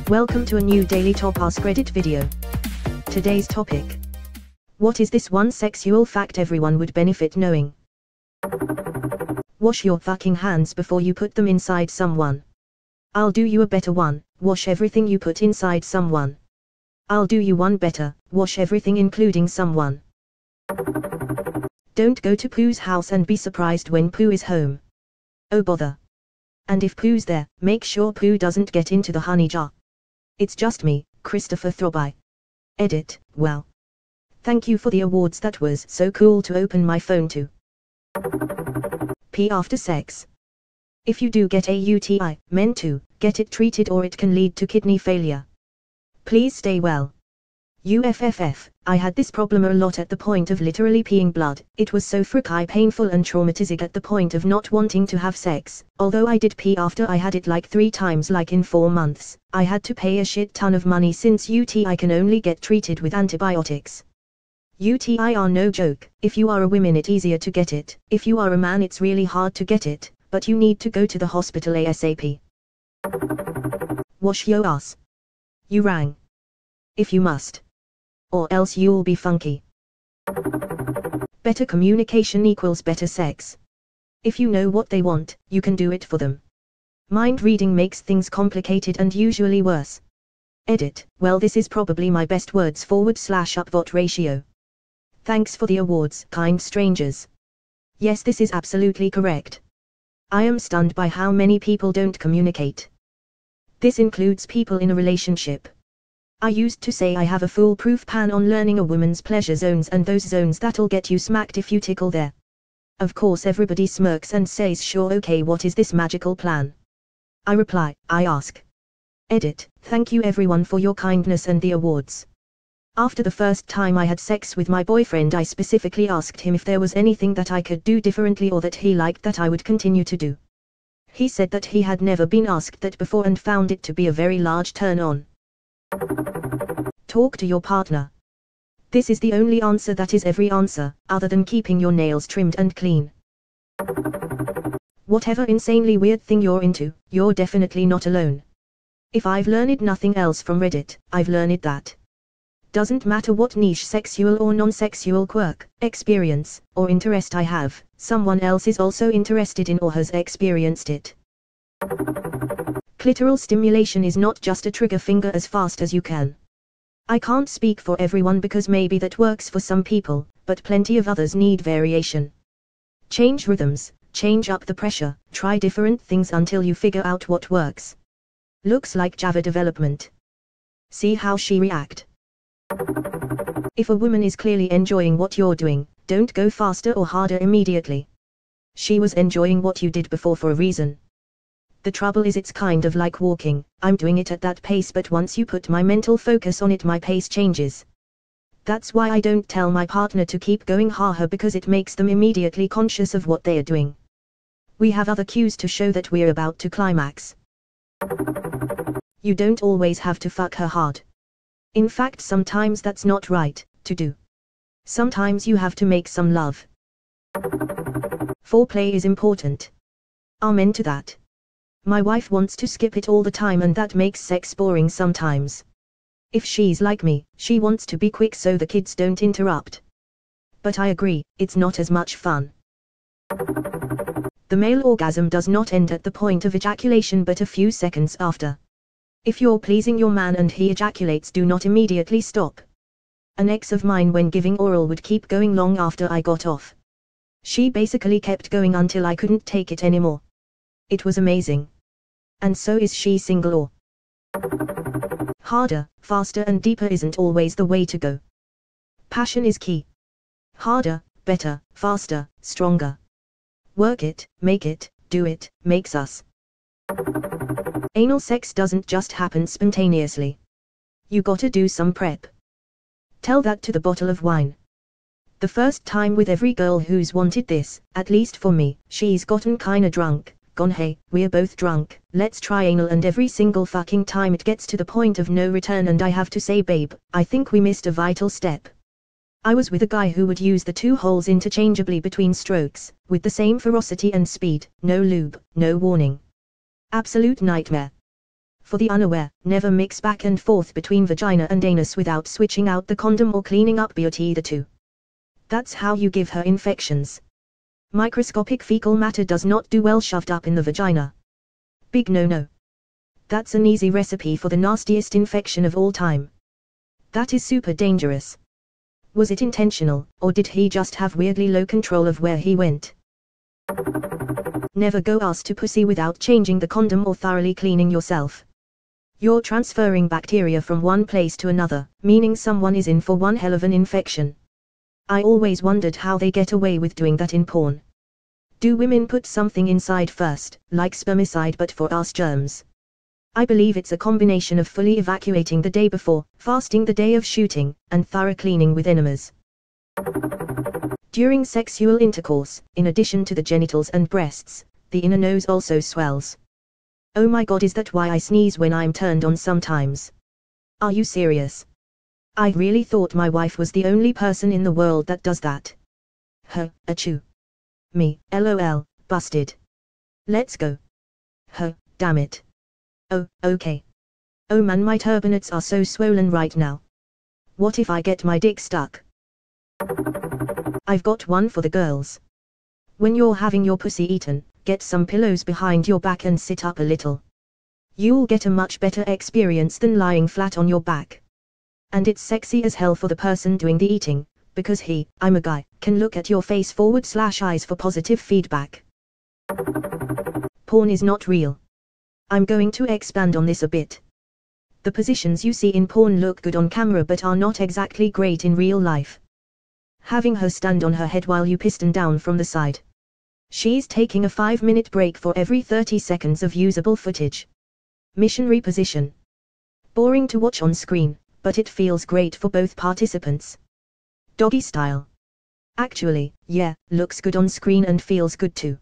Welcome to a new Daily Top Askreddit video. Today's topic. What is this one sexual fact everyone would benefit knowing? Wash your fucking hands before you put them inside someone. I'll do you a better one, wash everything you put inside someone. I'll do you one better, wash everything including someone. Don't go to Pooh's house and be surprised when Pooh is home. Oh bother. And if Pooh's there, make sure Pooh doesn't get into the honey jar. It's just me, Christopher Throby. Edit, well. Thank you for the awards, that was so cool to open my phone to. Pee after sex. If you do get a UTI, men too, get it treated or it can lead to kidney failure. Please stay well. UFFF, I had this problem a lot at the point of literally peeing blood. It was so freaky painful and traumatizing at the point of not wanting to have sex. Although I did pee after I had it like 3 times like in 4 months, I had to pay a shit ton of money since UTI can only get treated with antibiotics. UTI are no joke. If you are a woman it's easier to get it. If you are a man it's really hard to get it, but you need to go to the hospital ASAP. Wash your ass. You rang. If you must. Or else you'll be funky. Better communication equals better sex. If you know what they want, you can do it for them. Mind reading makes things complicated and usually worse. Edit, well this is probably my best words / upvote ratio. Thanks for the awards, kind strangers. Yes, this is absolutely correct. I am stunned by how many people don't communicate. This includes people in a relationship. I used to say I have a foolproof plan on learning a woman's pleasure zones and those zones that'll get you smacked if you tickle there. Of course everybody smirks and says sure okay, what is this magical plan? I reply, I ask. Edit, thank you everyone for your kindness and the awards. After the first time I had sex with my boyfriend I specifically asked him if there was anything that I could do differently or that he liked that I would continue to do. He said that he had never been asked that before and found it to be a very large turn on. Talk to your partner. This is the only answer that is every answer, other than keeping your nails trimmed and clean. Whatever insanely weird thing you're into, you're definitely not alone. If I've learned nothing else from Reddit, I've learned that. Doesn't matter what niche sexual or non-sexual quirk, experience, or interest I have, someone else is also interested in or has experienced it. Clitoral stimulation is not just a trigger finger as fast as you can. I can't speak for everyone because maybe that works for some people, but plenty of others need variation. Change rhythms, change up the pressure, try different things until you figure out what works. Looks like Java development. See how she react. If a woman is clearly enjoying what you're doing, don't go faster or harder immediately. She was enjoying what you did before for a reason. The trouble is it's kind of like walking, I'm doing it at that pace but once you put my mental focus on it my pace changes. That's why I don't tell my partner to keep going harder because it makes them immediately conscious of what they are doing. We have other cues to show that we're about to climax. You don't always have to fuck her hard. In fact sometimes that's not right to do. Sometimes you have to make some love. Foreplay is important. Amen to that. My wife wants to skip it all the time and that makes sex boring sometimes. If she's like me, she wants to be quick so the kids don't interrupt. But I agree, it's not as much fun. The male orgasm does not end at the point of ejaculation but a few seconds after. If you're pleasing your man and he ejaculates, do not immediately stop. An ex of mine when giving oral would keep going long after I got off. She basically kept going until I couldn't take it anymore. It was amazing. And so is she single or? Harder, faster and deeper isn't always the way to go. Passion is key. Harder, better, faster, stronger. Work it, make it, do it, makes us. Anal sex doesn't just happen spontaneously. You gotta do some prep. Tell that to the bottle of wine. The first time with every girl who's wanted this, at least for me, she's gotten kinda drunk. Gone hey, we're both drunk, let's try anal and every single fucking time it gets to the point of no return and I have to say babe, I think we missed a vital step. I was with a guy who would use the 2 holes interchangeably between strokes, with the same ferocity and speed, no lube, no warning. Absolute nightmare. For the unaware, never mix back and forth between vagina and anus without switching out the condom or cleaning up between the two. That's how you give her infections. Microscopic fecal matter does not do well shoved up in the vagina. Big no-no. That's an easy recipe for the nastiest infection of all time. That is super dangerous. Was it intentional, or did he just have weirdly low control of where he went? Never go ass to pussy without changing the condom or thoroughly cleaning yourself. You're transferring bacteria from one place to another, meaning someone is in for one hell of an infection. I always wondered how they get away with doing that in porn. Do women put something inside first, like spermicide but for ass germs? I believe it's a combination of fully evacuating the day before, fasting the day of shooting, and thorough cleaning with enemas. During sexual intercourse, in addition to the genitals and breasts, the inner nose also swells. Oh my god, is that why I sneeze when I'm turned on sometimes? Are you serious? I really thought my wife was the only person in the world that does that. Achoo. Me, lol, busted. Let's go. Damn it. Oh, okay. Oh man, my turbinates are so swollen right now. What if I get my dick stuck? I've got one for the girls. When you're having your pussy eaten, get some pillows behind your back and sit up a little. You'll get a much better experience than lying flat on your back. And it's sexy as hell for the person doing the eating, because I'm a guy, can look at your face /eyes for positive feedback. Porn is not real. I'm going to expand on this a bit. The positions you see in porn look good on camera but are not exactly great in real life. Having her stand on her head while you piston down from the side. She's taking a 5-minute break for every 30 seconds of usable footage. Missionary position. Boring to watch on screen, but it feels great for both participants. Doggy style. Actually, yeah, looks good on screen and feels good too.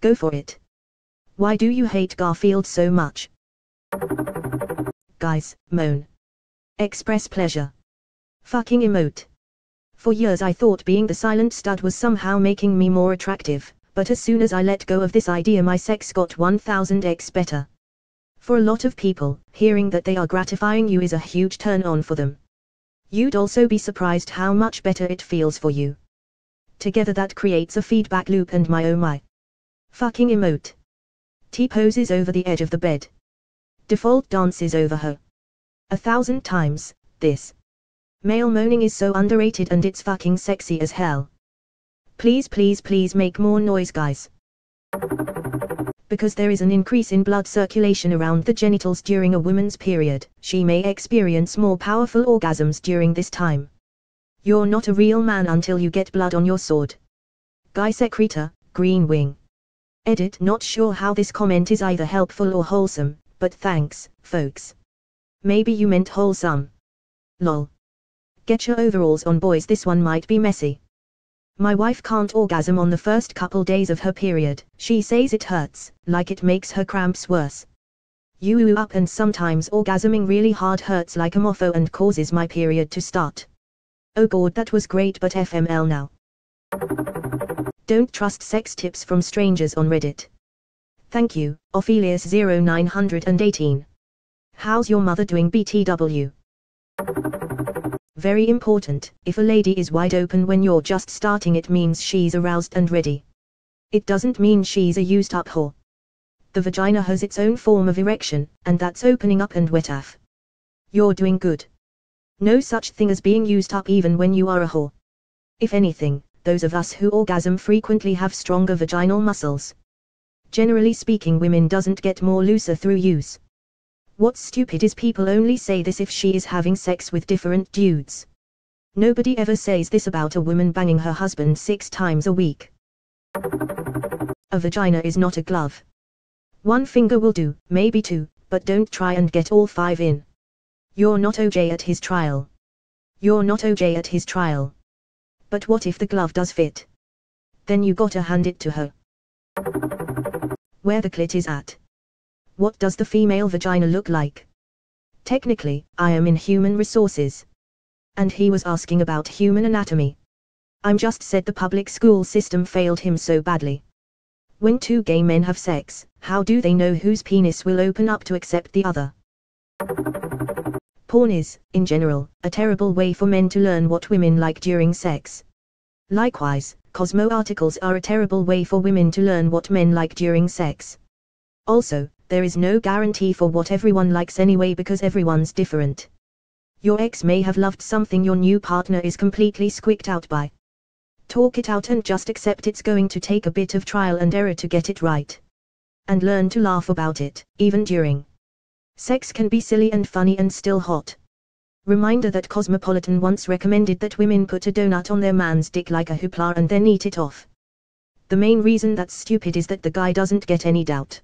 Go for it. Why do you hate Garfield so much? Guys, moan. Express pleasure. Fucking emote. For years I thought being the silent stud was somehow making me more attractive, but as soon as I let go of this idea my sex got 1000x better. For a lot of people, hearing that they are gratifying you is a huge turn on for them. You'd also be surprised how much better it feels for you. Together that creates a feedback loop and my oh my. Fucking emote. T-poses over the edge of the bed. Default dances over her. 1,000 times, this. Male moaning is so underrated and it's fucking sexy as hell. Please please please make more noise guys. Because there is an increase in blood circulation around the genitals during a woman's period, she may experience more powerful orgasms during this time. You're not a real man until you get blood on your sword. Guy Secretor, Green Wing. Edit. Not sure how this comment is either helpful or wholesome, but thanks, folks. Maybe you meant wholesome. Lol. Get your overalls on boys, this one might be messy. My wife can't orgasm on the first couple days of her period. She says it hurts, like it makes her cramps worse. You up and sometimes orgasming really hard hurts like a mofo and causes my period to start. Oh god, that was great but FML now. Don't trust sex tips from strangers on Reddit. Thank you, Ophelius0918. How's your mother doing BTW? Very important, if a lady is wide open when you're just starting it means she's aroused and ready. It doesn't mean she's a used up whore. The vagina has its own form of erection, and that's opening up and wet af. You're doing good. No such thing as being used up even when you are a whore. If anything, those of us who orgasm frequently have stronger vaginal muscles. Generally speaking, women doesn't get more looser through use. What's stupid is people only say this if she is having sex with different dudes. Nobody ever says this about a woman banging her husband 6 times a week. A vagina is not a glove. 1 finger will do, maybe 2, but don't try and get all 5 in. You're not OJ at his trial. You're not OJ at his trial. But what if the glove does fit? Then you gotta hand it to her. Where the clit is at. What does the female vagina look like? Technically, I am in human resources. And he was asking about human anatomy. I'm just said the public school system failed him so badly. When two gay men have sex, how do they know whose penis will open up to accept the other? Porn is, in general, a terrible way for men to learn what women like during sex. Likewise, Cosmo articles are a terrible way for women to learn what men like during sex. Also, there is no guarantee for what everyone likes anyway because everyone's different. Your ex may have loved something your new partner is completely squeaked out by. Talk it out and just accept it's going to take a bit of trial and error to get it right. And learn to laugh about it, even during. Sex can be silly and funny and still hot. Reminder that Cosmopolitan once recommended that women put a donut on their man's dick like a hoopla and then eat it off. The main reason that's stupid is that the guy doesn't get any doubt.